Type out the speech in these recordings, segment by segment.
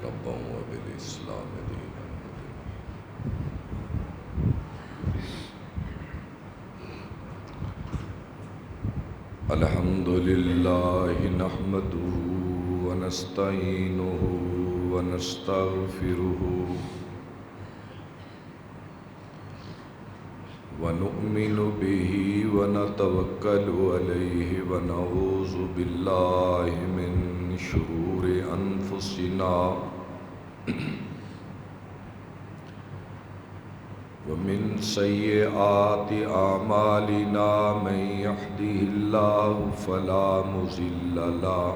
ربا وبالإسلام دينا الحمد لله نحمده ونستعينه ونستغفره ونؤمن به ونتوكل عليه ونعوذ بالله من شرور أنفسنا ومن سيئات أعمالنا من يهده الله فلا مضل له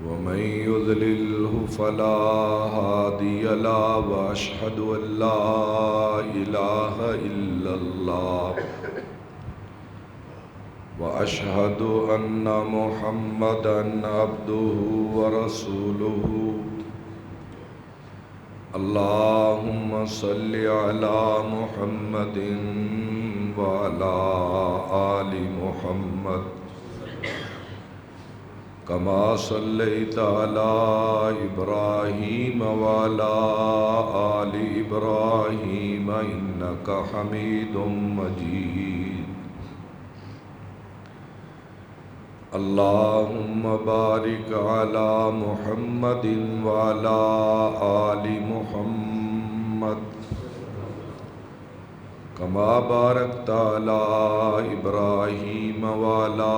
ومن يضلله فلا هادي له وأشهد أن لا إله إلا الله وأشهد أن محمدًا عبده ورسوله اللهم صل على محمد وعلى آل محمد كما صليت على إبراهيم وعلى آل إبراهيم إنك حميد مجيد اللهم بارك على محمد وعلى آل محمد كما باركت على إبراهيم وعلى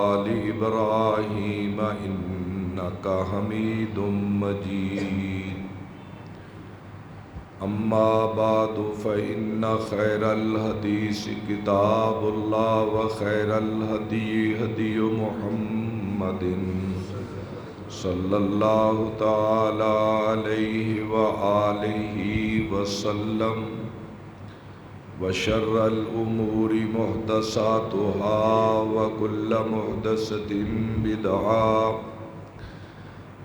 آل إبراهيم إنك حميد مجيد أما بعد فإن خير الحديث كتاب الله وخير الهدي هدي محمد صلى الله تعالى عليه وآله وسلم وشر الأمور محدثاتها وكل محدثة بدعة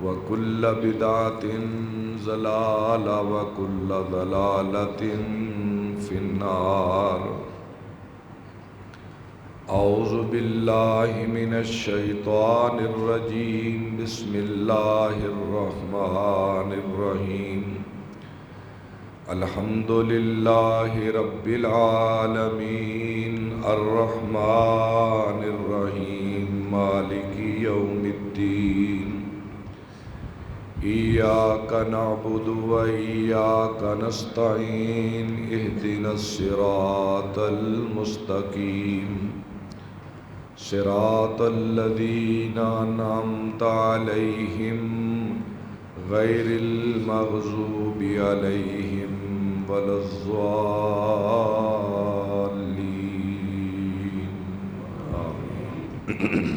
وكل بدعة ضلالة وكل ضلالة في النار أعوذ بالله من الشيطان الرجيم بسم الله الرحمن الرحيم الحمد لله رب العالمين الرحمن الرحيم مالك يوم الدين إياك نعبد وإياك نستعين اهدنا الصراط المستقيم صراط الذين أنعمت عليهم غير المغضوب عليهم ولا الضالين آمين۔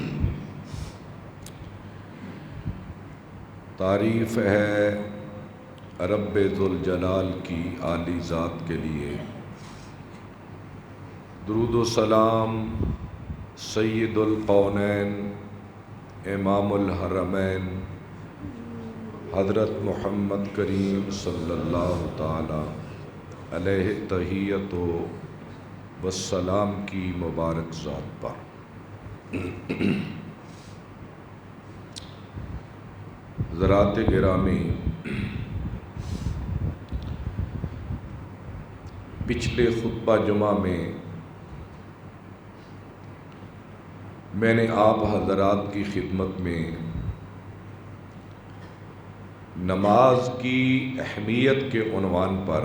تعریف ہے رب ذوالجلال کی عالی ذات کے لیے، درود و سلام سید القونین امام الحرمین حضرت محمد کریم صلی اللہ تعالی علیہ تحیت و سلام کی مبارک ذات پر۔ حضرات گرامی، پچھلے خطبہ جمعہ میں میں نے آپ حضرات کی خدمت میں نماز کی اہمیت کے عنوان پر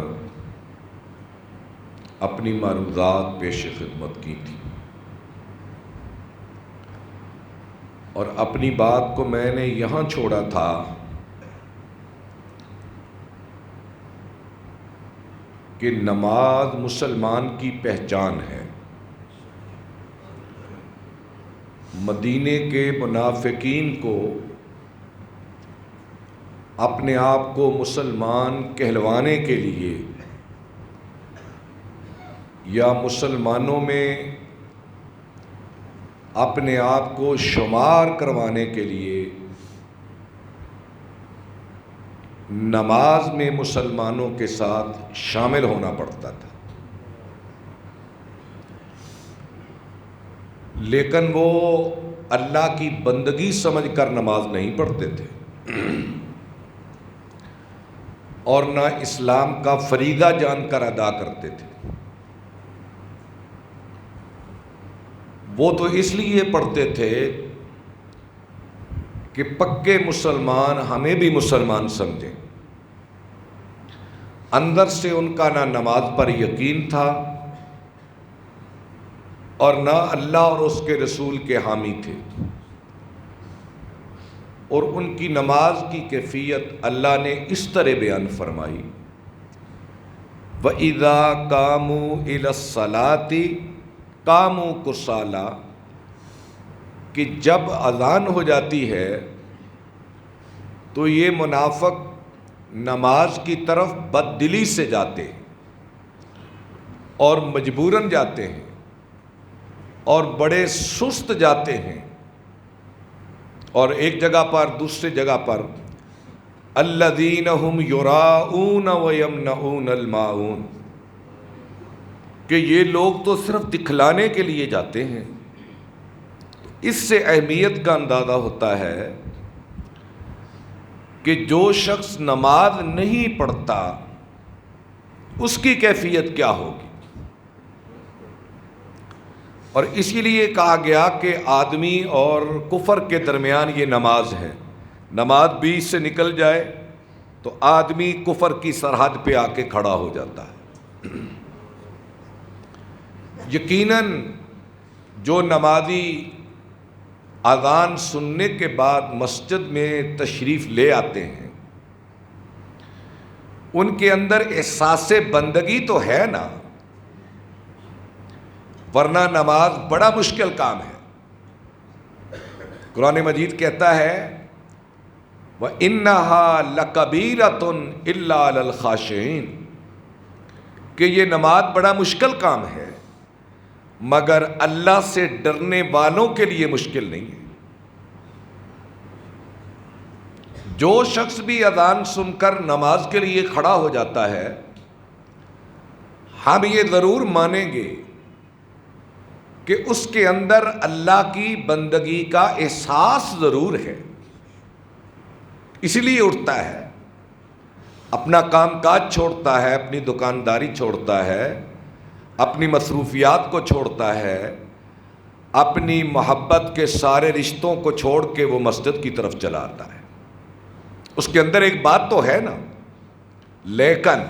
اپنی معروضات پیش خدمت کی تھی، اور اپنی بات کو میں نے یہاں چھوڑا تھا کہ نماز مسلمان کی پہچان ہے۔ مدینے کے منافقین کو اپنے آپ کو مسلمان کہلوانے کے لیے یا مسلمانوں میں اپنے آپ کو شمار کروانے کے لیے نماز میں مسلمانوں کے ساتھ شامل ہونا پڑتا تھا، لیکن وہ اللہ کی بندگی سمجھ کر نماز نہیں پڑھتے تھے۔ اور نہ اسلام کا فریضہ جان کر ادا کرتے تھے۔ وہ تو اس لیے پڑھتے تھے کہ پکے مسلمان ہمیں بھی مسلمان سمجھیں۔ اندر سے ان کا نہ نماز پر یقین تھا اور نہ اللہ اور اس کے رسول کے حامی تھے، اور ان کی نماز کی کیفیت اللہ نے اس طرح بیان فرمائی، وَإِذَا قَامُوا إِلَى الصَّلَاةِ قَامُوا كُسَالَىٰ، کہ جب اذان ہو جاتی ہے تو یہ منافق نماز کی طرف بددلی سے جاتے ہیں اور مجبوراً جاتے ہیں اور بڑے سست جاتے ہیں۔ اور ایک جگہ پر، دوسری جگہ پر الذین هم یراؤون ویمنعون الماعون، کہ یہ لوگ تو صرف دکھلانے کے لیے جاتے ہیں۔ اس سے اہمیت کا اندازہ ہوتا ہے کہ جو شخص نماز نہیں پڑھتا اس کی کیفیت کیا ہوگی۔ اور اسی لیے کہا گیا کہ آدمی اور کفر کے درمیان یہ نماز ہے، نماز بیچ سے نکل جائے تو آدمی کفر کی سرحد پہ آ کے کھڑا ہو جاتا ہے۔ یقیناً جو نمازی اذان سننے کے بعد مسجد میں تشریف لے آتے ہیں ان کے اندر احساس بندگی تو ہے نا، ورنہ نماز بڑا مشکل کام ہے۔ قرآن مجید کہتا ہے وَإِنَّهَا لَكَبِيرَةٌ إِلَّا عَلَى الْخَاشِعِينَ، کہ یہ نماز بڑا مشکل کام ہے مگر اللہ سے ڈرنے والوں کے لیے مشکل نہیں ہے۔ جو شخص بھی اذان سن کر نماز کے لیے کھڑا ہو جاتا ہے، ہم یہ ضرور مانیں گے کہ اس کے اندر اللہ کی بندگی کا احساس ضرور ہے، اس لیے اٹھتا ہے، اپنا کام کاج چھوڑتا ہے، اپنی دکانداری چھوڑتا ہے، اپنی مصروفیات کو چھوڑتا ہے، اپنی محبت کے سارے رشتوں کو چھوڑ کے وہ مسجد کی طرف چلا آتا ہے۔ اس کے اندر ایک بات تو ہے نا، لیکن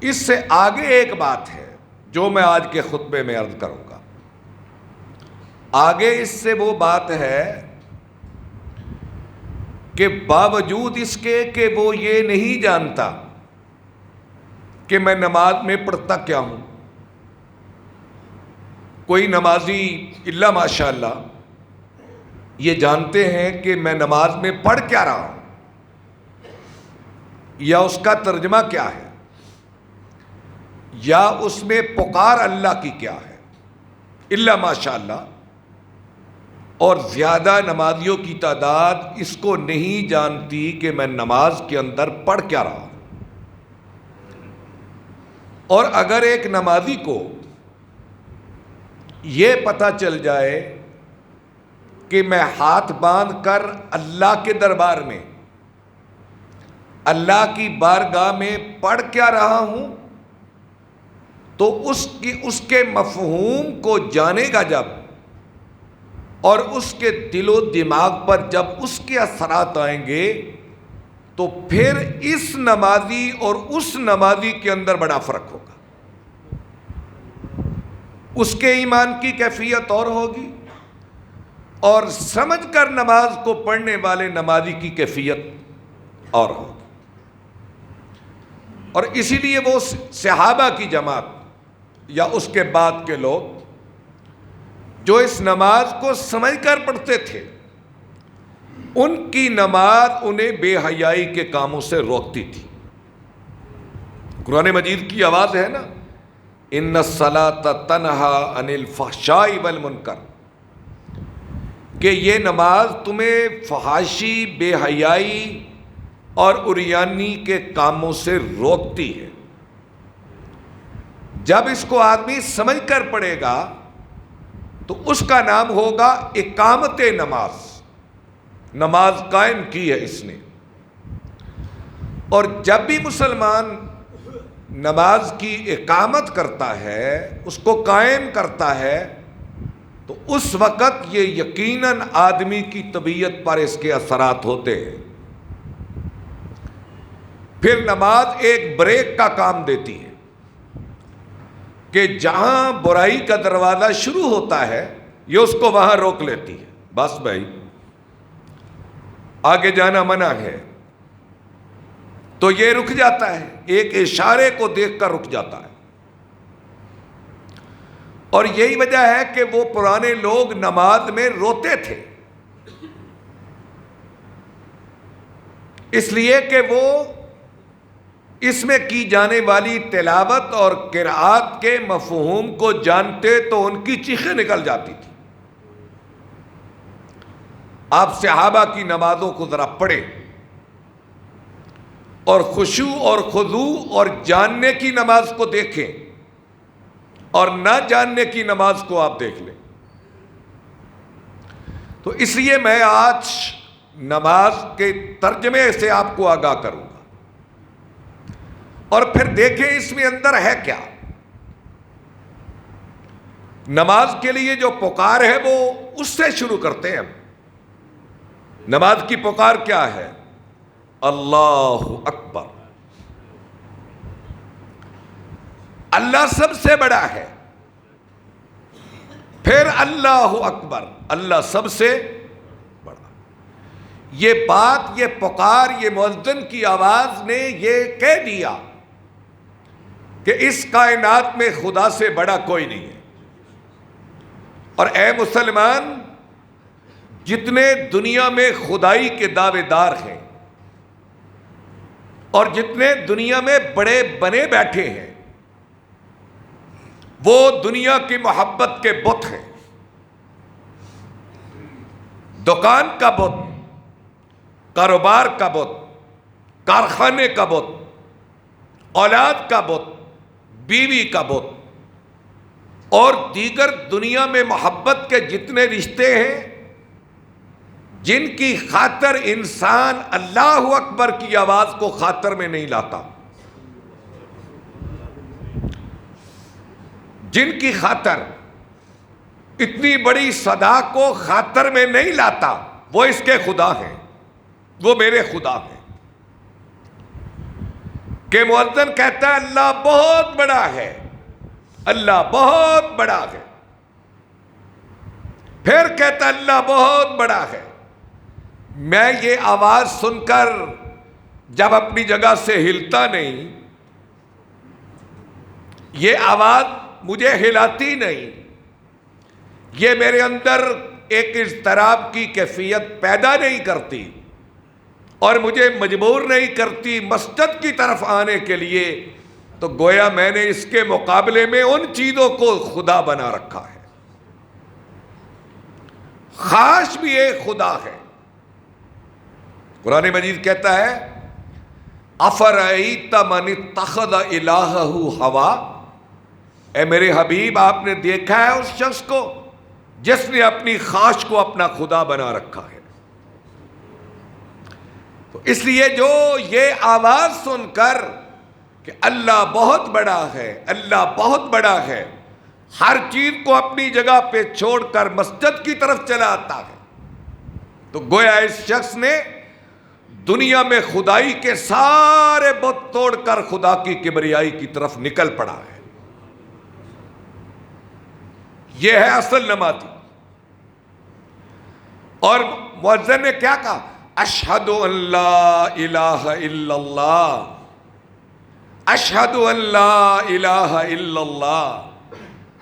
اس سے آگے ایک بات ہے جو میں آج کے خطبے میں عرض کروں گا۔ آگے اس سے وہ بات ہے کہ باوجود اس کے کہ وہ یہ نہیں جانتا کہ میں نماز میں پڑھتا کیا ہوں۔ کوئی نمازی الا ماشاء اللہ یہ جانتے ہیں کہ میں نماز میں پڑھ کیا رہا ہوں یا اس کا ترجمہ کیا ہے یا اس میں پکار اللہ کی کیا ہے، الا ماشاء اللہ۔ اور زیادہ نمازیوں کی تعداد اس کو نہیں جانتی کہ میں نماز کے اندر پڑھ کیا رہا ہوں۔ اور اگر ایک نمازی کو یہ پتہ چل جائے کہ میں ہاتھ باندھ کر اللہ کے دربار میں، اللہ کی بارگاہ میں پڑھ کیا رہا ہوں، تو اس کے مفہوم کو جانے گا جب، اور اس کے دل و دماغ پر جب اس کے اثرات آئیں گے تو پھر اس نمازی اور اس نمازی کے اندر بڑا فرق ہوگا۔ اس کے ایمان کی کیفیت اور ہوگی اور سمجھ کر نماز کو پڑھنے والے نمازی کی کیفیت اور ہوگی۔ اور اسی لیے وہ صحابہ کی جماعت یا اس کے بعد کے لوگ جو اس نماز کو سمجھ کر پڑھتے تھے، ان کی نماز انہیں بے حیائی کے کاموں سے روکتی تھی۔ قرآن مجید کی آواز ہے نا، ان الصلاۃ تنہی عن الفحشاء والمنکر، کہ یہ نماز تمہیں فحاشی، بے حیائی اور عریانی کے کاموں سے روکتی ہے۔ جب اس کو آدمی سمجھ کر پڑھے گا تو اس کا نام ہوگا اقامت نماز، نماز قائم کی ہے اس نے. اور جب بھی مسلمان نماز کی اقامت کرتا ہے، اس کو قائم کرتا ہے، تو اس وقت یہ یقیناً آدمی کی طبیعت پر اس کے اثرات ہوتے ہیں. پھر نماز ایک بریک کا کام دیتی ہے کہ جہاں برائی کا دروازہ شروع ہوتا ہے یہ اس کو وہاں روک لیتی ہے. بس بھائی آگے جانا منع ہے، تو یہ رک جاتا ہے، ایک اشارے کو دیکھ کر رک جاتا ہے. اور یہی وجہ ہے کہ وہ پرانے لوگ نماز میں روتے تھے، اس لیے کہ وہ اس میں کی جانے والی تلاوت اور قرآت کے مفہوم کو جانتے تو ان کی چیخیں نکل جاتی تھی. آپ صحابہ کی نمازوں کو ذرا پڑھیں اور خشوع اور خضوع اور جاننے کی نماز کو دیکھیں اور نہ جاننے کی نماز کو آپ دیکھ لیں. تو اس لیے میں آج نماز کے ترجمے سے آپ کو آگاہ کروں گا، اور پھر دیکھیں اس میں اندر ہے کیا. نماز کے لیے جو پکار ہے وہ اس سے شروع کرتے ہیں. نماز کی پکار کیا ہے؟ اللہ اکبر. اللہ سب سے بڑا ہے، پھر اللہ اکبر، اللہ سب سے بڑا. یہ بات، یہ پکار، یہ مؤذن کی آواز نے یہ کہہ دیا کہ اس کائنات میں خدا سے بڑا کوئی نہیں ہے. اور اے مسلمان، جتنے دنیا میں خدائی کے دعوے دار ہیں اور جتنے دنیا میں بڑے بنے بیٹھے ہیں، وہ دنیا کی محبت کے بت ہیں. دکان کا بت، کاروبار کا بت، کارخانے کا بت، اولاد کا بت، بیوی کا بت، اور دیگر دنیا میں محبت کے جتنے رشتے ہیں جن کی خاطر انسان اللہ اکبر کی آواز کو خاطر میں نہیں لاتا، جن کی خاطر اتنی بڑی صدا کو خاطر میں نہیں لاتا، وہ اس کے خدا ہیں، وہ میرے خدا ہیں. کہ مؤذن کہتا ہے اللہ بہت بڑا ہے، اللہ بہت بڑا ہے، پھر کہتا ہے اللہ بہت بڑا ہے. میں یہ آواز سن کر جب اپنی جگہ سے ہلتا نہیں، یہ آواز مجھے ہلاتی نہیں، یہ میرے اندر ایک اضطراب کی کیفیت پیدا نہیں کرتی اور مجھے مجبور نہیں کرتی مسجد کی طرف آنے کے لیے، تو گویا میں نے اس کے مقابلے میں ان چیزوں کو خدا بنا رکھا ہے. خاص بھی ایک خدا ہے. قرآن مجید کہتا ہے افرأیت من اتخذ الہہ ہوا، اے میرے حبیب آپ نے دیکھا ہے اس شخص کو جس نے اپنی خواہش کو اپنا خدا بنا رکھا ہے. تو اس لیے جو یہ آواز سن کر کہ اللہ بہت بڑا ہے، اللہ بہت بڑا ہے، ہر چیز کو اپنی جگہ پہ چھوڑ کر مسجد کی طرف چلا آتا ہے، تو گویا اس شخص نے دنیا میں خدائی کے سارے بت توڑ کر خدا کی کبریائی کی طرف نکل پڑا ہے. یہ ہے اصل نمازی. اور مؤذن نے کیا کہا؟ اشہد ان لا الہ الا اللہ، اشہد ان لا الہ الا اللہ،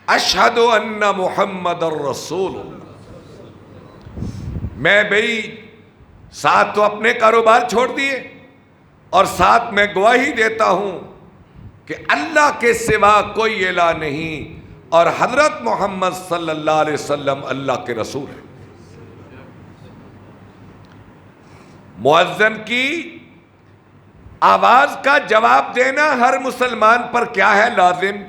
اشہد ان محمد الرسول اللہ. میں بھئی ساتھ تو اپنے کاروبار چھوڑ دیے اور ساتھ میں گواہی دیتا ہوں کہ اللہ کے سوا کوئی الہ نہیں اور حضرت محمد صلی اللہ علیہ وسلم اللہ کے رسول ہیں. مؤذن کی آواز کا جواب دینا ہر مسلمان پر کیا ہے لازم؟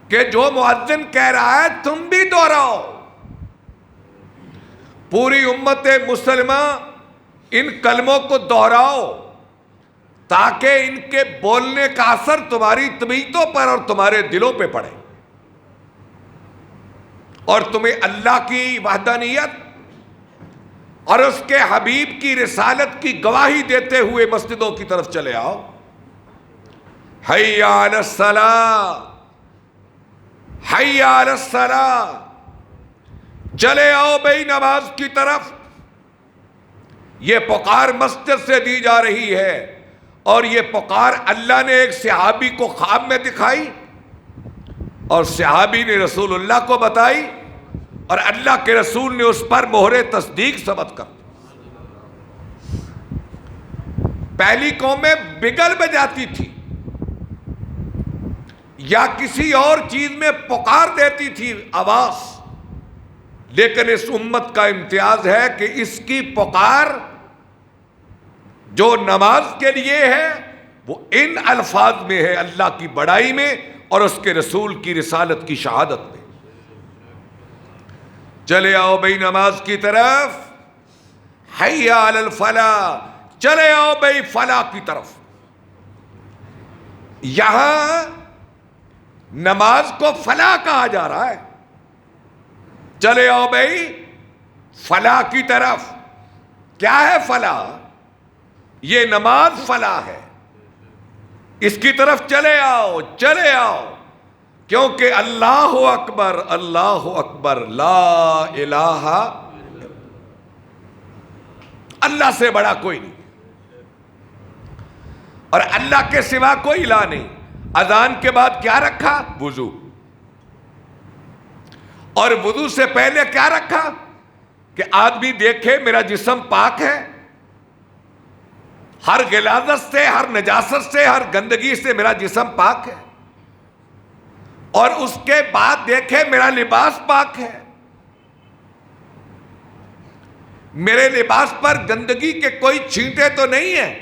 کہ جو مؤذن کہہ رہا ہے تم بھی دہراؤ، پوری امت مسلمہ ان کلموں کو دہراؤ تاکہ ان کے بولنے کا اثر تمہاری طبیعتوں پر اور تمہارے دلوں پہ پڑے، اور تمہیں اللہ کی وحدانیت اور اس کے حبیب کی رسالت کی گواہی دیتے ہوئے مسجدوں کی طرف چلے آؤ۔ حی علی الصلاۃ، حی علی الصلاۃ، چلے آؤ بھائی نماز کی طرف۔ یہ پکار مسجد سے دی جا رہی ہے، اور یہ پکار اللہ نے ایک صحابی کو خواب میں دکھائی، اور صحابی نے رسول اللہ کو بتائی، اور اللہ کے رسول نے اس پر مہر تصدیق ثبت کر۔ پہلی قومیں بگل میں جاتی تھی یا کسی اور چیز میں پکار دیتی تھی آواز، لیکن اس امت کا امتیاز ہے کہ اس کی پکار جو نماز کے لیے ہے وہ ان الفاظ میں ہے، اللہ کی بڑائی میں اور اس کے رسول کی رسالت کی شہادت میں۔ چلے آؤ بھائی نماز کی طرف، حی علی الفلاح، چلے آؤ بھائی فلاح کی طرف۔ یہاں نماز کو فلاح کہا جا رہا ہے، چلے آؤ بھائی فلاح کی طرف۔ کیا ہے فلاح؟ یہ نماز فلاح ہے، اس کی طرف چلے آؤ، چلے آؤ، کیونکہ اللہ اکبر، اللہ اکبر، لا الہ، اللہ سے بڑا کوئی نہیں، اور اللہ کے سوا کوئی الہ نہیں۔ اذان کے بعد کیا رکھا؟ وضو، اور وضو سے پہلے کیا رکھا؟ کہ آدمی دیکھے میرا جسم پاک ہے، ہر غلاظت سے، ہر نجاست سے، ہر گندگی سے میرا جسم پاک ہے، اور اس کے بعد دیکھے میرا لباس پاک ہے، میرے لباس پر گندگی کے کوئی چھینٹے تو نہیں ہیں،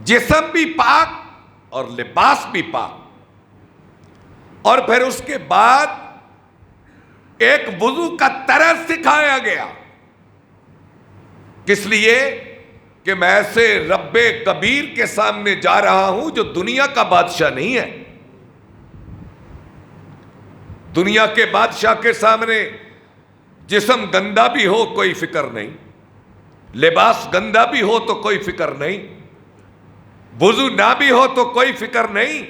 جسم بھی پاک اور لباس بھی پاک۔ اور پھر اس کے بعد ایک وضو کا طرز سکھایا گیا، کس لیے؟ کہ میں ایسے رب کبیر کے سامنے جا رہا ہوں جو دنیا کا بادشاہ نہیں ہے۔ دنیا کے بادشاہ کے سامنے جسم گندا بھی ہو کوئی فکر نہیں، لباس گندا بھی ہو تو کوئی فکر نہیں، وضو نہ بھی ہو تو کوئی فکر نہیں،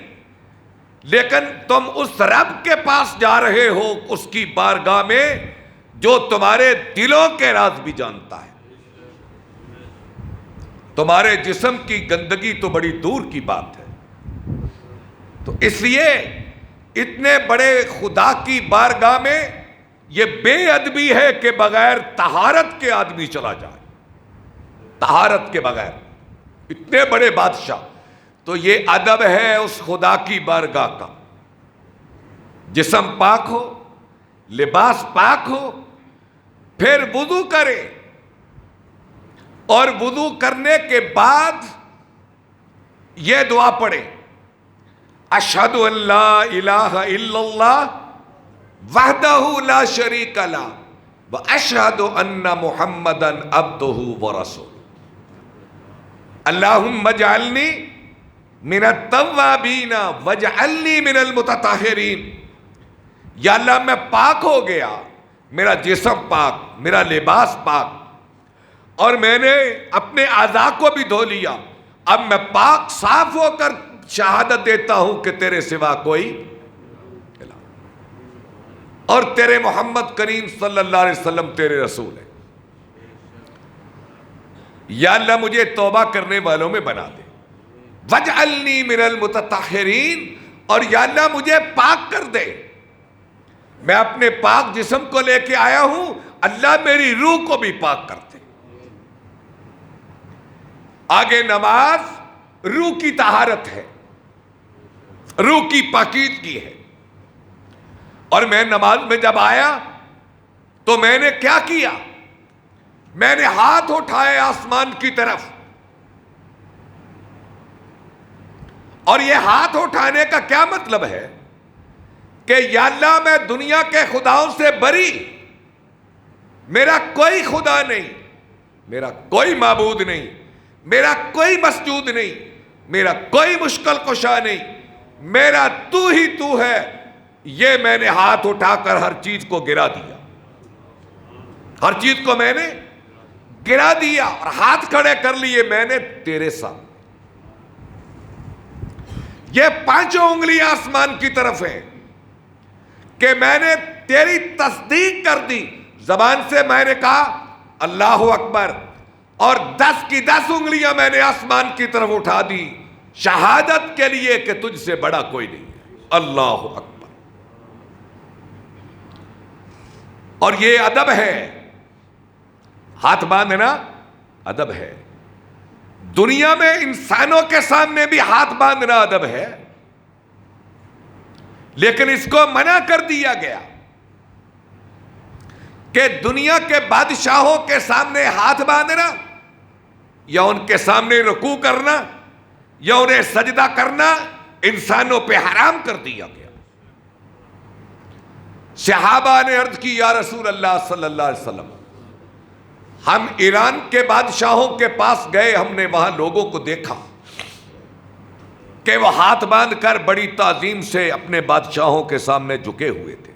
لیکن تم اس رب کے پاس جا رہے ہو، اس کی بارگاہ میں جو تمہارے دلوں کے راز بھی جانتا ہے۔ تمہارے جسم کی گندگی تو بڑی دور کی بات ہے۔ تو اس لیے اتنے بڑے خدا کی بارگاہ میں یہ بے ادبی ہے کہ بغیر طہارت کے آدمی چلا جائے، طہارت کے بغیر، اتنے بڑے بادشاہ۔ تو یہ ادب ہے اس خدا کی بارگاہ کا، جسم پاک ہو، لباس پاک ہو، پھر وضو کرے، اور وضو کرنے کے بعد یہ دعا پڑھے، اشہد ان لا الہ الا اللہ وحدہ لا شریک لہ واشہد ان محمدا عبدہ ورسولہ، اللہم اجعلنی من التوابین واجعلنی من المتطہرین۔ یا اللہ میں پاک ہو گیا، میرا جسم پاک، میرا لباس پاک، اور میں نے اپنے اعضاء کو بھی دھو لیا، اب میں پاک صاف ہو کر شہادت دیتا ہوں کہ تیرے سوا کوئی الہ، اور تیرے محمد کریم صلی اللہ علیہ وسلم تیرے رسول ہے۔ یا اللہ مجھے توبہ کرنے والوں میں بنا دے، وَاجْعَلْنِي مِنَ الْمُتَطَہِّرِينَ، اور یا اللہ مجھے پاک کر دے، میں اپنے پاک جسم کو لے کے آیا ہوں، اللہ میری روح کو بھی پاک کر دے۔ آگے نماز روح کی طہارت ہے، روح کی پاکیزگی ہے، اور میں نماز میں جب آیا تو میں نے کیا کیا؟ میں نے ہاتھ اٹھائے آسمان کی طرف، اور یہ ہاتھ اٹھانے کا کیا مطلب ہے؟ کہ یا اللہ میں دنیا کے خداؤں سے بری، میرا کوئی خدا نہیں، میرا کوئی معبود نہیں، میرا کوئی مسجود نہیں، میرا کوئی مشکل کشا نہیں، میرا تو ہی تو ہے، یہ میں نے ہاتھ اٹھا کر ہر چیز کو گرا دیا، ہر چیز کو میں نے گرا دیا اور ہاتھ کھڑے کر لیے میں نے تیرے سامنے۔ یہ پانچوں انگلیاں آسمان کی طرف ہیں کہ میں نے تیری تصدیق کر دی، زبان سے میں نے کہا اللہ اکبر، اور 10 کی 10 انگلیاں میں نے آسمان کی طرف اٹھا دی شہادت کے لیے کہ تجھ سے بڑا کوئی نہیں ہے، اللہ اکبر۔ اور یہ ادب ہے، ہاتھ باندھنا ادب ہے، دنیا میں انسانوں کے سامنے بھی ہاتھ باندھنا ادب ہے، لیکن اس کو منع کر دیا گیا کہ دنیا کے بادشاہوں کے سامنے ہاتھ باندھنا یا ان کے سامنے رکوع کرنا یا انہیں سجدہ کرنا انسانوں پہ حرام کر دیا گیا۔ صحابہ نے عرض کی یا رسول اللہ صلی اللہ علیہ وسلم، ہم ایران کے بادشاہوں کے پاس گئے، ہم نے وہاں لوگوں کو دیکھا کہ وہ ہاتھ باندھ کر بڑی تعظیم سے اپنے بادشاہوں کے سامنے جھکے ہوئے تھے،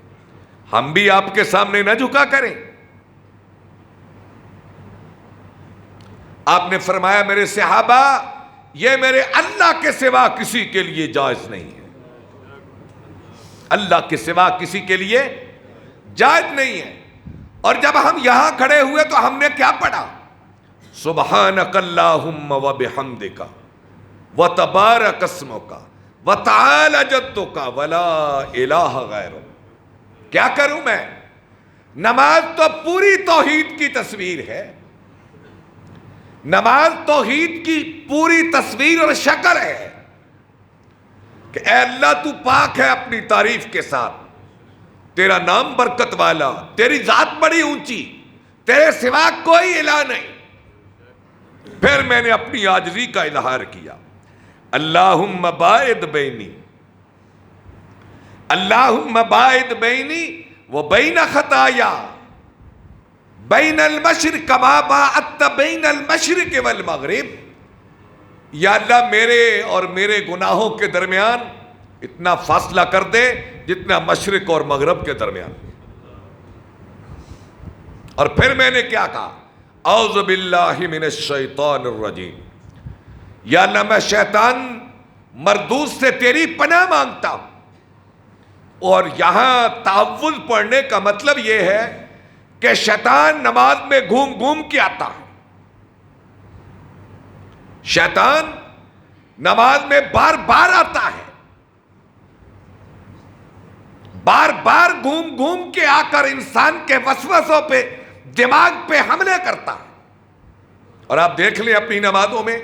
ہم بھی آپ کے سامنے نہ جھکا کریں؟ آپ نے فرمایا میرے صحابہ، یہ میرے اللہ کے سوا کسی کے لیے جائز نہیں ہے، اللہ کے سوا کسی کے لیے جائز نہیں ہے۔ اور جب ہم یہاں کھڑے ہوئے تو ہم نے کیا پڑھا؟ سبحانک اللہم و بحمدک و تبارک اسمک و تعالی جدک ولا الہ غیرک۔ کیا کروں میں؟ نماز تو پوری توحید کی تصویر ہے، نماز توحید کی پوری تصویر اور شکل ہے کہ اے اللہ تو پاک ہے اپنی تعریف کے ساتھ، تیرا نام برکت والا، تیری ذات بڑی اونچی، تیرے سوا کوئی الہ نہیں۔ پھر میں نے اپنی عاجزی کا اظہار کیا، اللہم باعد بینی، اللہم باعد بینی و بین خطایا بین المشرق کما باعدت بین المشرق والمغرب۔ یا اللہ میرے اور میرے گناہوں کے درمیان اتنا فاصلہ کر دے جتنا مشرق اور مغرب کے درمیان۔ اور پھر میں نے کیا کہا؟ اعوذ باللہ من الشیطان الرجیم، یا اللہ میں شیطان مردود سے تیری پناہ مانگتا ہوں۔ اور یہاں تعوذ پڑھنے کا مطلب یہ ہے کہ شیطان نماز میں گھوم گھوم کے آتا ہے، شیطان نماز میں بار بار آتا ہے، بار بار گھوم گھوم کے آ کر انسان کے وسوسوں پہ، دماغ پہ حملے کرتا ہے۔ اور آپ دیکھ لیں اپنی نمازوں میں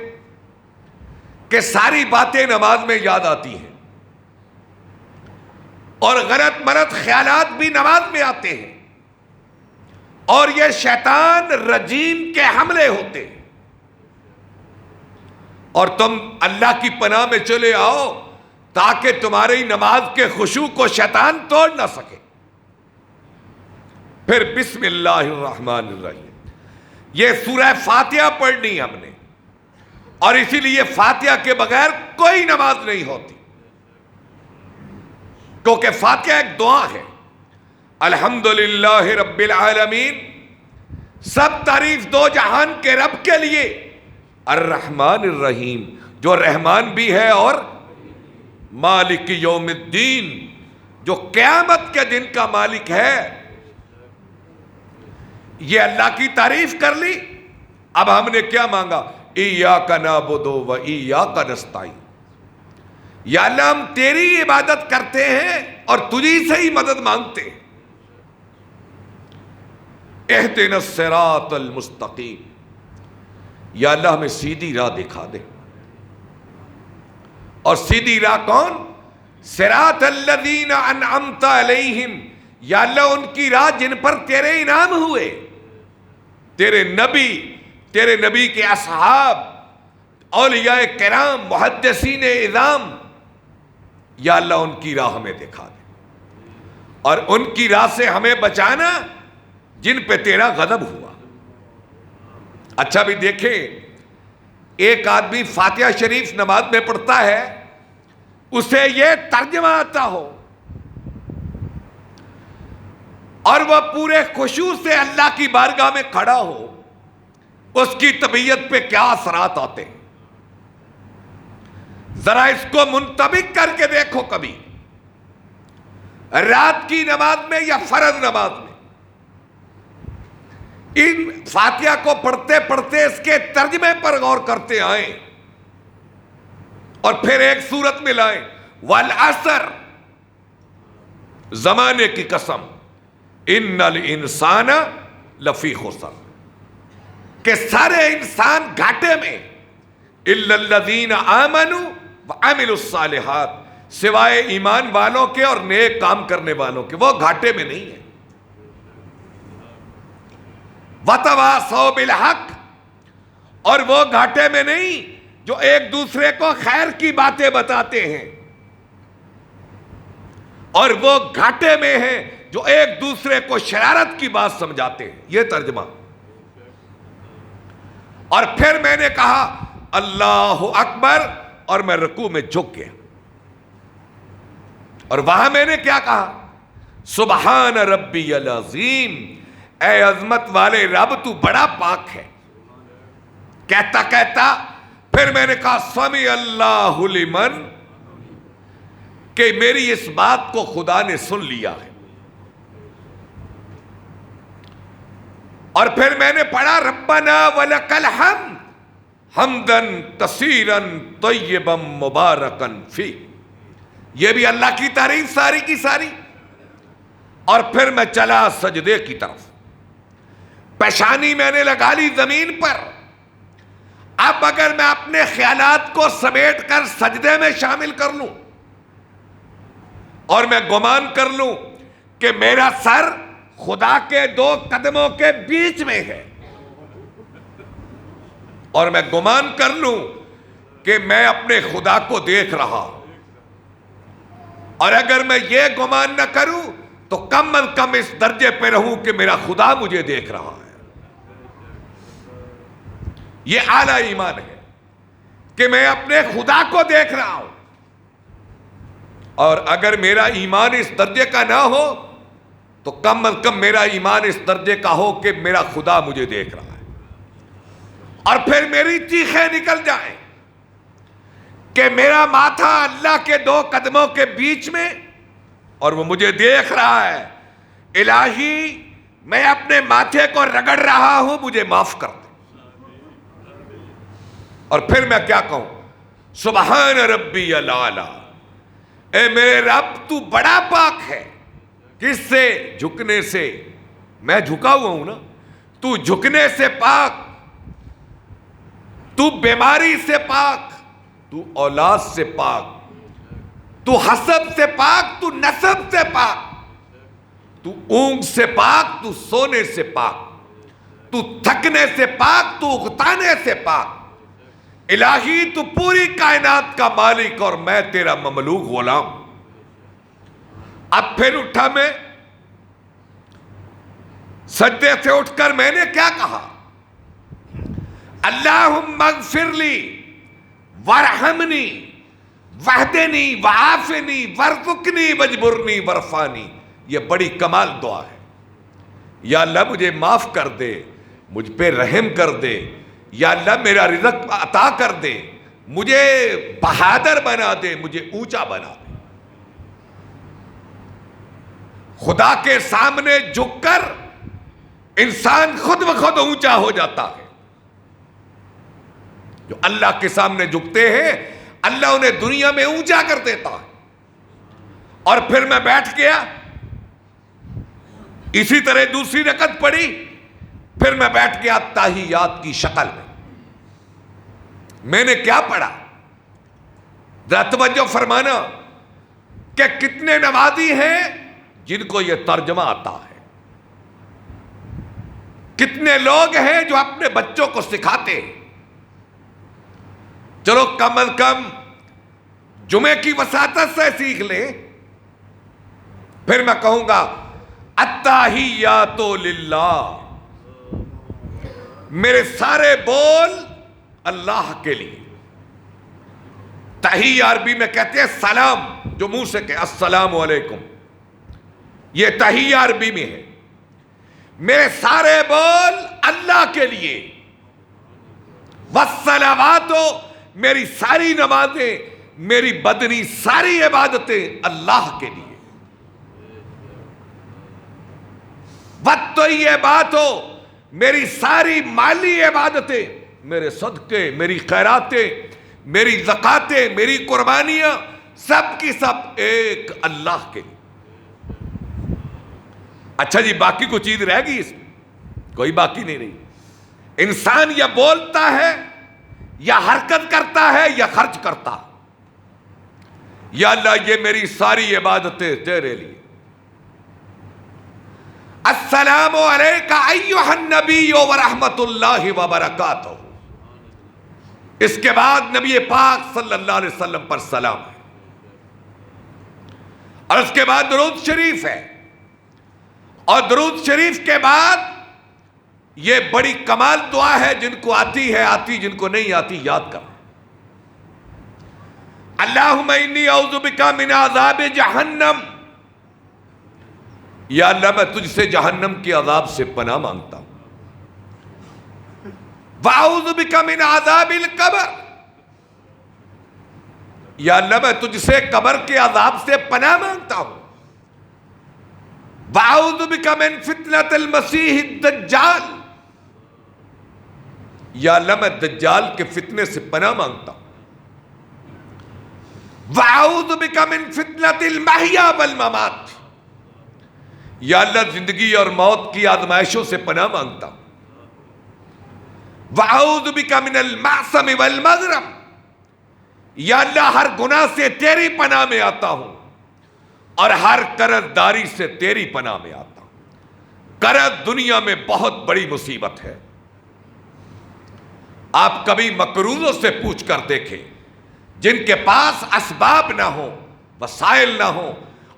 کہ ساری باتیں نماز میں یاد آتی ہیں، اور غلط ملت خیالات بھی نماز میں آتے ہیں، اور یہ شیطان رجیم کے حملے ہوتے ہیں۔ اور تم اللہ کی پناہ میں چلے آؤ تاکہ تمہاری نماز کے خشوع کو شیطان توڑ نہ سکے۔ پھر بسم اللہ الرحمن الرحیم، یہ سورہ فاتحہ پڑھنی ہم نے، اور اسی لیے فاتحہ کے بغیر کوئی نماز نہیں ہوتی، کیونکہ فاتحہ ایک دعا ہے۔ الحمدللہ رب العالمین، سب تعریف دو جہان کے رب کے لیے، الرحمن الرحیم جو رحمان بھی ہے، اور مالک یوم الدین جو قیامت کے دن کا مالک ہے۔ یہ اللہ کی تعریف کر لی، اب ہم نے کیا مانگا؟ ایاک نعبد و ایاک نستعین، یا اللہ ہم تیری عبادت کرتے ہیں اور تجھی سے ہی مدد مانگتے ہیں۔ اہدنا الصراط المستقیم، یا اللہ ہمیں سیدھی راہ دکھا دے۔ اور سیدھی راہ کون؟ صراط الذین انعمت علیہم، یا اللہ ان کی راہ جن پر تیرے انعام ہوئے، تیرے نبی کے اصحاب، اولیاء کرام، محدثین اعظام، یا اللہ ان کی راہ ہمیں دکھا دے، اور ان کی راہ سے ہمیں بچانا جن پہ تیرا غضب ہوا۔ اچھا بھی دیکھیں، ایک آدمی فاتحہ شریف نماز میں پڑھتا ہے، اسے یہ ترجمہ آتا ہو اور وہ پورے خشوع سے اللہ کی بارگاہ میں کھڑا ہو، اس کی طبیعت پہ کیا اثرات آتے ہیں؟ ذرا اس کو منطبق کر کے دیکھو کبھی، رات کی نماز میں یا فرض نماز میں ان فاتحہ کو پڑھتے پڑھتے اس کے ترجمے پر غور کرتے آئیں اور پھر ایک صورت میں لائیں، والعصر، زمانے کی قسم، ان الانسان لفی خسر، کہ سارے انسان گھاٹے میں، الا الذین آمنوا وعملوا الصالحات، سوائے ایمان والوں کے اور نیک کام کرنے والوں کے، وہ گھاٹے میں نہیں ہے۔ وتواصوا بالحق، اور وہ گھاٹے میں نہیں جو ایک دوسرے کو خیر کی باتیں بتاتے ہیں، اور وہ گھاٹے میں ہیں جو ایک دوسرے کو شرارت کی بات سمجھاتے ہیں۔ یہ ترجمہ۔ اور پھر میں نے کہا اللہ اکبر، اور میں رکوع میں جھک گیا، اور وہاں میں نے کیا کہا؟ سبحان ربی العظیم، اے عظمت والے رب تو بڑا پاک ہے۔ کہتا کہتا پھر میں نے کہا سمع اللہ لمن، کہ میری اس بات کو خدا نے سن لیا ہے۔ اور پھر میں نے پڑھا ربنا ولک الحمد حمدن کثیرا طیبا مبارکا فی، یہ بھی اللہ کی تعریف ساری کی ساری۔ اور پھر میں چلا سجدے کی طرف، پیشانی میں نے لگا لی زمین پر۔ اب اگر میں اپنے خیالات کو سمیٹ کر سجدے میں شامل کر لوں اور میں گمان کر لوں کہ میرا سر خدا کے دو قدموں کے بیچ میں ہے، اور میں گمان کر لوں کہ میں اپنے خدا کو دیکھ رہا ہوں، اور اگر میں یہ گمان نہ کروں تو کم از کم اس درجے پہ رہوں کہ میرا خدا مجھے دیکھ رہا ہے۔ یہ اعلیٰ ایمان ہے کہ میں اپنے خدا کو دیکھ رہا ہوں، اور اگر میرا ایمان اس درجے کا نہ ہو تو کم از کم میرا ایمان اس درجے کا ہو کہ میرا خدا مجھے دیکھ رہا ہے، اور پھر میری چیخیں نکل جائیں کہ میرا ماتھا اللہ کے دو قدموں کے بیچ میں اور وہ مجھے دیکھ رہا ہے۔ الہی میں اپنے ماتھے کو رگڑ رہا ہوں، مجھے معاف کر دے۔ اور پھر میں کیا کہوں؟ سبحان ربی الاعلی، اے میرے رب تو بڑا پاک ہے۔ کس سے؟ جھکنے سے۔ میں جھکا ہوا ہوں نا، تو جھکنے سے پاک، تو بیماری سے پاک، تو اولاد سے پاک، تو حسد سے پاک، تو نسب سے پاک، تو اونگ سے پاک، تو سونے سے پاک، تو تھکنے سے پاک، تو اغتانے سے پاک۔ الہی تو پوری کائنات کا مالک اور میں تیرا مملوک غلام۔ اب پھر اٹھا میں سجدے سے اٹھ کر میں نے کیا کہا؟ اللہم اغفر لی وارحمنی واہدنی وعافنی وارزقنی واجبرنی وارفعنی۔ یہ بڑی کمال دعا ہے۔ یا اللہ مجھے معاف کر دے، مجھ پہ رحم کر دے، یا اللہ میرا رزق عطا کر دے، مجھے بہادر بنا دے، مجھے اونچا بنا دے۔ خدا کے سامنے جھک کر انسان خود بخود اونچا ہو جاتا ہے۔ جو اللہ کے سامنے جھکتے ہیں اللہ انہیں دنیا میں اونچا کر دیتا ہے۔ اور پھر میں بیٹھ گیا، اسی طرح دوسری رکعت پڑھی، پھر میں بیٹھ گیا تحیات کی شکل میں۔ میں نے کیا پڑھا؟ ذرا توجہ فرمانا کہ کتنے نمازی ہیں جن کو یہ ترجمہ آتا ہے، کتنے لوگ ہیں جو اپنے بچوں کو سکھاتے ہیں۔ چلو کم از کم جمعے کی وساطت سے سیکھ لیں۔ پھر میں کہوں گا التحیات للہ، میرے سارے بول اللہ کے لیے. تحیہ عربی میں کہتے ہیں سلام، جو منہ سے کہ السلام علیکم، یہ تحیہ عربی میں ہے. میرے سارے بول اللہ کے لیے. والصلوات، میری ساری نمازیں، میری بدنی ساری عبادتیں اللہ کے لیے. والطیبات، میری ساری مالی عبادتیں، میرے صدقے، میری خیراتیں، میری زکاتیں، میری قربانیاں، سب کی سب ایک اللہ کے لیے. اچھا جی، باقی کوئی چیز رہ گئی اس میں؟ کوئی باقی نہیں رہی. انسان یا بولتا ہے یا حرکت کرتا ہے یا خرچ کرتا ہے. یا اللہ یہ میری ساری عبادتیں تیرے لیے. السلام علیک ایھا النبی ورحمۃ اللہ وبرکاتہ. اس کے بعد نبی پاک صلی اللہ علیہ وسلم پر سلام ہے، اور اس کے بعد درود شریف ہے. اور درود شریف کے بعد یہ بڑی کمال دعا ہے، جن کو آتی ہے آتی، جن کو نہیں آتی یاد کر. اللہم انی اعوذ بک من عذاب جہنم، یا اللہ میں تجھ سے جہنم کے عذاب سے پناہ مانگتا ہوں. وَأَعُوذُ بِكَ مِنْ عَذَابِ الْقَبْرِ، یا اللہ میں تجھ سے قبر کے عذاب سے پناہ مانگتا ہوں. وَأَعُوذُ بِكَ مِنْ فِتْنَةِ الْمَسِيحِ الدَّجَّالِ، یا اللہ میں دجال کے فتنے سے پناہ مانگتا ہوں. وَأَعُوذُ بِكَ مِنْ فِتْنَةِ الْمَحْيَا وَالْمَمَاتِ، یا اللہ زندگی اور موت کی آزمائشوں سے پناہ مانگتا ہوں. وَأَعُوذُ بِكَ مِنَ الْمَعْصَمِ وَالْمَغْرَمِ، یا اللہ ہر گناہ سے تیری پناہ میں آتا ہوں، اور ہر قرض داری سے تیری پناہ میں آتا ہوں. قرض دنیا میں بہت بڑی مصیبت ہے. آپ کبھی مقروضوں سے پوچھ کر دیکھیں، جن کے پاس اسباب نہ ہوں، وسائل نہ ہوں،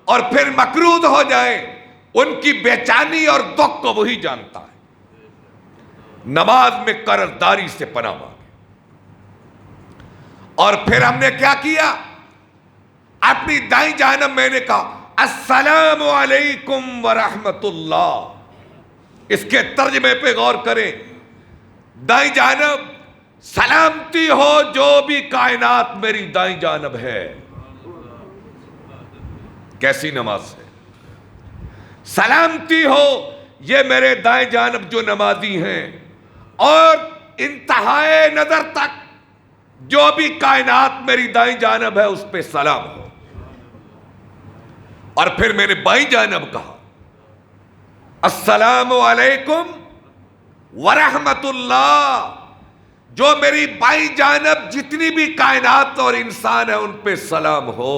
اور پھر مقروض ہو جائیں، ان کی بے چینی اور دکھ کو وہی جانتا ہے. نماز میں قرض داری سے پناہ مانگے. اور پھر ہم نے کیا کیا؟ اپنی دائیں جانب میں نے کہا السلام علیکم ورحمت اللہ. اس کے ترجمے پہ غور کریں. دائیں جانب سلامتی ہو جو بھی کائنات میری دائیں جانب ہے. کیسی نماز ہے؟ سلامتی ہو یہ میرے دائیں جانب جو نمازی ہیں، اور انتہائے نظر تک جو بھی کائنات میری دائیں جانب ہے اس پہ سلام ہو. اور پھر میں نے بائیں جانب کہا السلام علیکم ورحمت اللہ، جو میری بائیں جانب جتنی بھی کائنات اور انسان ہے ان پہ سلام ہو.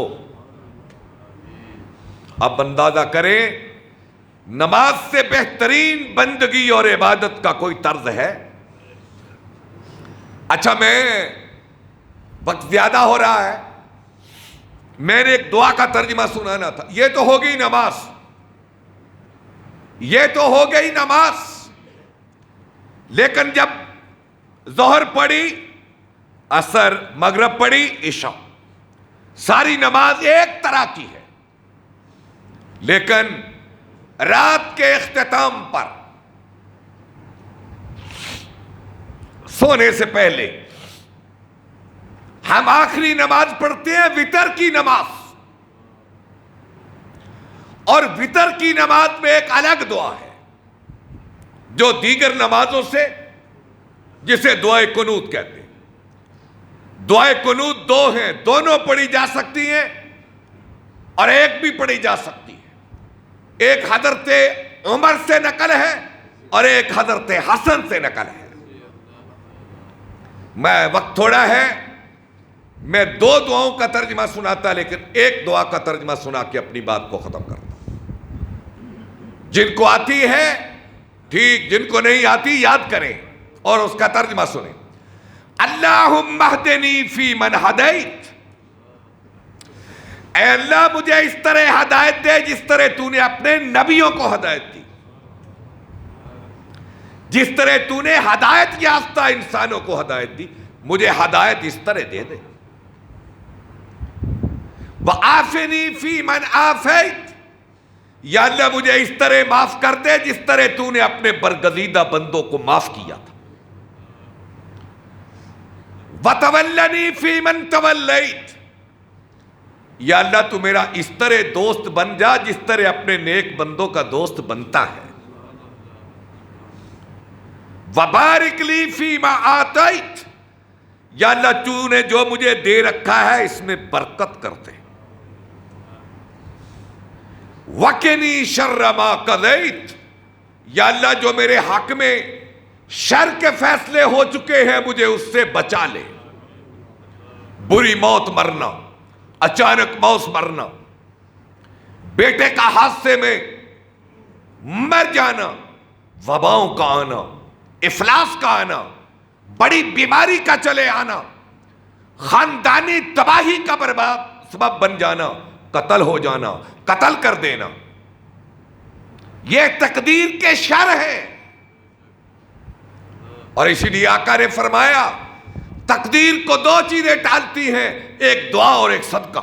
اب اندازہ کریں نماز سے بہترین بندگی اور عبادت کا کوئی طرز ہے؟ اچھا، میں وقت زیادہ ہو رہا ہے، میں نے ایک دعا کا ترجمہ سنانا تھا. یہ تو ہو گئی نماز، یہ تو ہو گئی نماز. لیکن جب ظہر پڑی، عصر، مغرب پڑی، عشاء، ساری نماز ایک طرح کی ہے. لیکن رات کے اختتام پر سونے سے پہلے ہم آخری نماز پڑھتے ہیں، وتر کی نماز. اور وتر کی نماز میں ایک الگ دعا ہے جو دیگر نمازوں سے، جسے دعائے قنوت کہتے ہیں. دعائے قنوت دو ہیں، دونوں پڑھی جا سکتی ہیں اور ایک بھی پڑھی جا سکتی ہے. ایک حضرت عمر سے نقل ہے اور ایک حضرت حسن سے نقل ہے. میں وقت تھوڑا ہے، میں دو دعاؤں کا ترجمہ سناتا، لیکن ایک دعا کا ترجمہ سنا کے اپنی بات کو ختم کرتا. جن کو آتی ہے ٹھیک، جن کو نہیں آتی یاد کریں اور اس کا ترجمہ سنیں. اللہم اہدنی فی من ہدیت، اے اللہ مجھے اس طرح ہدایت دے جس طرح تو نے اپنے نبیوں کو ہدایت دی، جس طرح تو نے ہدایت یافتہ انسانوں کو ہدایت دی، مجھے ہدایت اس طرح دے دے۔ وَعَافِنِي فِي مَنْ عَافَيْتَ، یا اللہ مجھے اس طرح معاف کر دے جس طرح تو نے اپنے برگزیدہ بندوں کو معاف کیا تھا۔ وَتَوَلَّنِي فِي مَنْ تَوَلَّيْتَ، یا اللہ تو میرا اس طرح دوست بن جا جس طرح اپنے نیک بندوں کا دوست بنتا ہے۔ وَبَارِكْ لِي فِي مَا آتَيْتَ، یا اللہ تو نے جو مجھے دے رکھا ہے اس میں برکت کر دے۔ وَقِنِي شَرَّ مَا قَضَيْتَ، یا اللہ جو میرے حق میں شر کے فیصلے ہو چکے ہیں مجھے اس سے بچا لے۔ بری موت مرنا، اچانک موت مرنا، بیٹے کا حادثے میں مر جانا، وباؤں کا آنا، افلاس کا آنا، بڑی بیماری کا چلے آنا، خاندانی تباہی کا سبب بن جانا، قتل ہو جانا، قتل کر دینا، یہ تقدیر کے شر ہے۔ اور اسی لیے آقا نے فرمایا تقدیر کو دو چیزیں ٹالتی ہیں، ایک دعا اور ایک صدقہ۔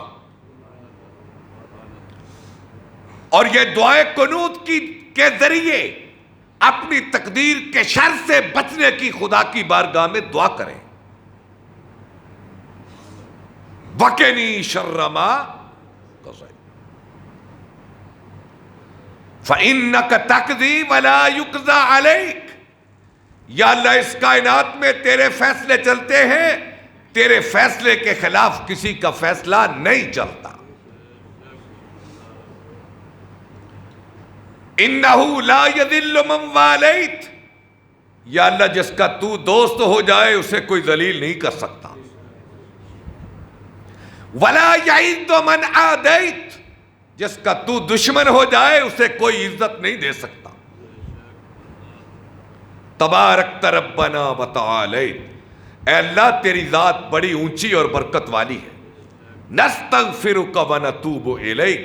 اور یہ دعائے قنوت کے ذریعے اپنی تقدیر کے شر سے بچنے کی خدا کی بارگاہ میں دعا کریں۔ وَقِنِي شَرَّ مَا قَضَيْتَ فَإِنَّكَ تَقْضِي وَلَا يُقْضَى عَلَيْكَ، یا اللہ اس کائنات میں تیرے فیصلے چلتے ہیں، تیرے فیصلے کے خلاف کسی کا فیصلہ نہیں چلتا۔ اِنَّهُ لَا يَذِلُّ مَنْ وَالَيْتَ، یا اللہ جس کا تو دوست ہو جائے اسے کوئی ذلیل نہیں کر سکتا۔ وَلَا يَعِزُّ مَنْ عَادَيْتَ، جس کا تو دشمن ہو جائے اسے کوئی عزت نہیں دے سکتا۔ تبارکت ربنا وتعالیت، اے اللہ تیری ذات بڑی اونچی اور برکت والی ہے۔ نستغفرک ونتوب الیک،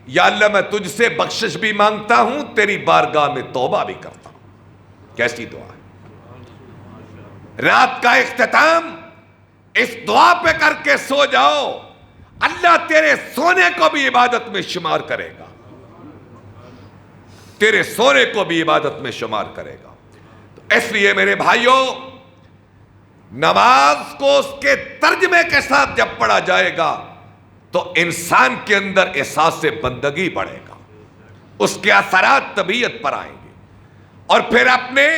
یا اللہ میں تجھ سے بخشش بھی مانگتا ہوں، تیری بارگاہ میں توبہ بھی کرتا ہوں۔ کیسی دعا ہے! رات کا اختتام اس دعا پہ کر کے سو جاؤ، اللہ تیرے سونے کو بھی عبادت میں شمار کرے گا، تیرے سونے کو بھی عبادت میں شمار کرے گا۔ تو اس لیے میرے بھائیوں، نماز کو اس کے ترجمے کے ساتھ جب پڑھا جائے گا تو انسان کے اندر احساس بندگی بڑھے گا، اس کے اثرات طبیعت پر آئیں گے، اور پھر اپنے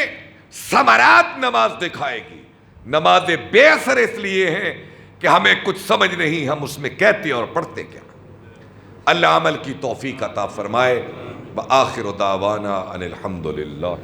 ثمرات نماز دکھائے گی۔ نماز بے اثر اس لیے ہیں کہ ہمیں کچھ سمجھ نہیں، ہم اس میں کہتے اور پڑھتے کیا۔ اللہ عمل کی توفیق عطا فرمائے۔ وآخر دعوانا ان الحمدللہ۔